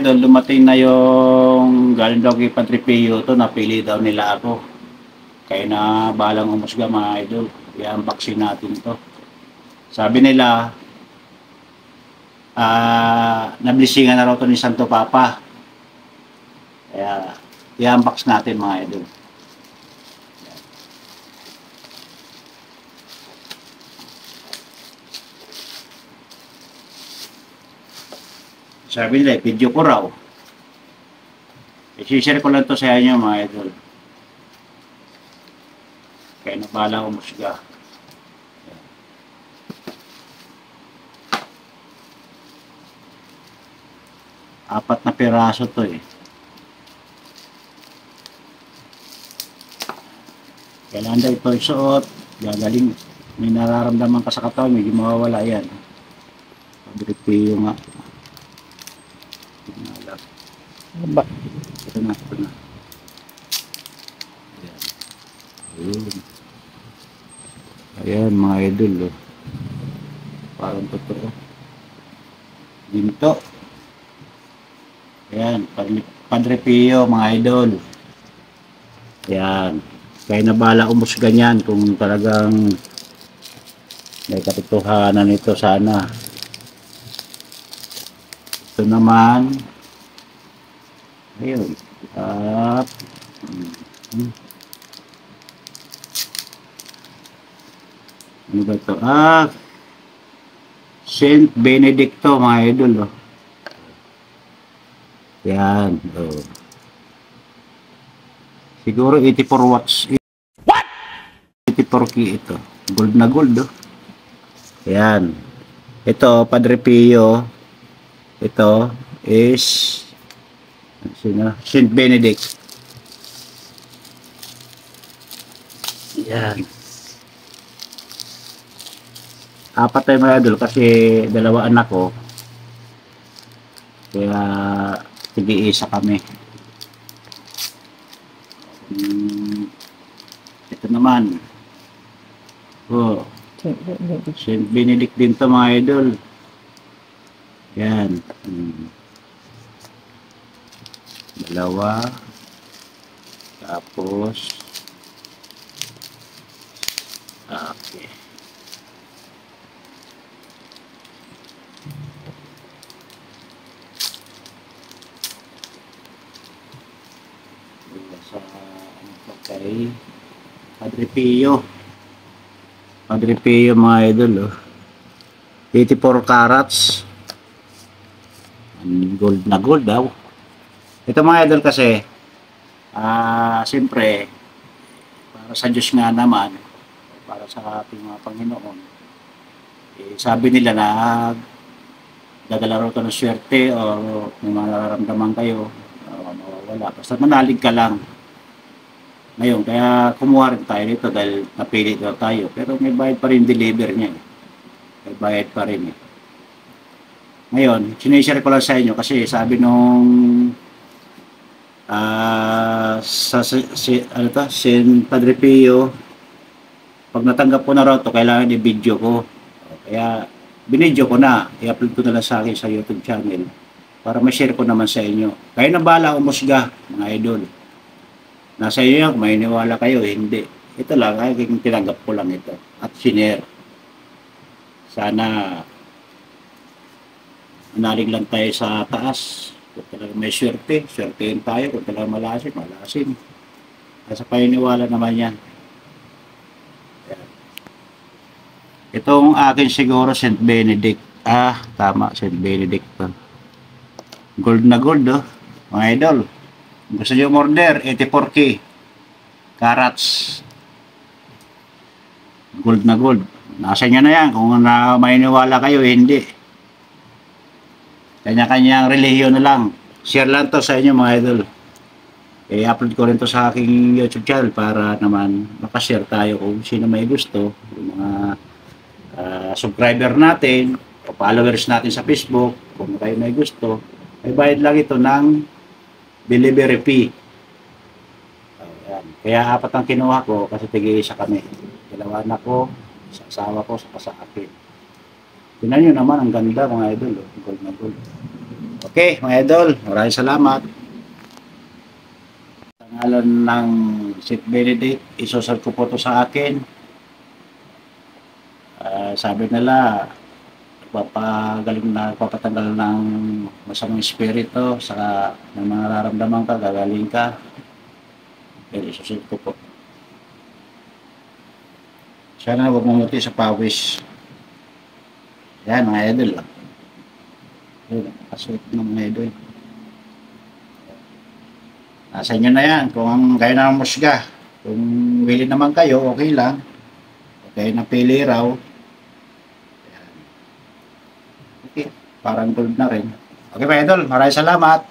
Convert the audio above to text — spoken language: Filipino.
idol, dumating na yung galing daw kay Padre Pio to, napili daw nila ako. Kaya na balang umusga mga idol, i-unboxing natin to. Sabi nila, nablisingan na raw to ni Santo Papa. Kaya i-unbox natin mga idol. Sabi nila, video ko raw. I-share ko lang to sa inyo mga idol. Kaya nabala umusga. Apat na piraso to eh. Kailangan daw ito isuot. Gagaling. May nararamdaman ka sa katawan. Medyo mawawala yan. Pag-review nga. Ba? Ito na. Ayan. Ayan mga idol. Oh. Parang totoo. Ginto. Ayan. Padre Pio mga idol. Ayan. Kaya nabala umusga ganyan kung talagang may katotohanan ito sana. Ito naman. Ayun. At ano ba ito? Saint Benedicto mga idol. Oh. Yan. Oh. Siguro 84 watts. What? 84 key ito. Gold na gold. Oh. Yan. Ito, Padre Pio. Ito is Saint Benedict. Yan. Apat tayo mga idol kasi dalawa anak ko. Kaya tig-iisa kami. Ito naman. Oh. Saint Benedict din to mga idol. Yan. Dalawa. Tapos okay. Sa kay Padre Pio. Padre Pio mga idol. Oh. 84 carats. Gold na gold daw. Ito mga idol kasi siyempre para sa Diyos nga naman, para sa ating mga Panginoon, sabi nila na dadala raw ito ng swerte o may mga nararamdaman kayo mawawala. Basta manalig ka lang. Ngayon, kaya kumuha rin tayo nito dahil napili daw tayo. Pero may bayad pa rin deliver niya. May bayad pa rin eh. Ngayon, sinishare ko lang sa inyo kasi sabi nung Saint Padre Pio, pag natanggap ko na raw ito, kailangan i-video ko. Kaya binidyo ko na, i-upload ko na lang sa akin sa YouTube channel para ma-share ko naman sa inyo. Kaya na bala umusga, mga idol. Nasa inyo yan, kung may iniwala kayo, hindi. Ito lang, ay tinanggap ko lang ito. At sinare. Sana manalig lang tayo sa taas. Kung talagang may swerte, swertein tayo. Kung talagang malasin, malasin. Nasa paniniwala naman yan. Ayan. Itong akin siguro Saint Benedict. Tama, Saint Benedict pa. Gold na gold, oh. Mga idol. Gusto nyo order, 84K. Carats. Gold na gold. Nasa inyo na yan. Kung maniniwala kayo, hindi. Kanya-kanyang relihiyon na lang. Share lang to sa inyo mga idol. I-upload ko rin to sa aking YouTube channel para naman makashare tayo kung sino may gusto. Yung mga subscriber natin o followers natin sa Facebook, kung kayo may gusto, may bayad lang ito ng delivery fee. Ayan. Kaya apat ang kinuha ko kasi tig-iisa kami. Dalawa anak ko, sa asawa ko, sa akin. Tingnan nyo naman, ang ganda mga idol. Oh. Gold na gold. Okay, mga idol, maraming salamat. Sa ngalan ng St. Benedict, isusal ko po to sa akin. Sabi nila, papagaling na, papatanggal ng masamang espiritu sa ng mga nararamdaman ka, gagaling ka. Pero isusunod ko po. Sana huwag mamuti sa pawis. Yan mga idol. Ayun, nakasuot ng mga idol. Nasa inyo na yan. Kung kayo na ang musga. Kung willing naman kayo, okay lang. Okay, napili raw. Ayan. Okay, parang gold na rin. Okay mga idol, maraming salamat.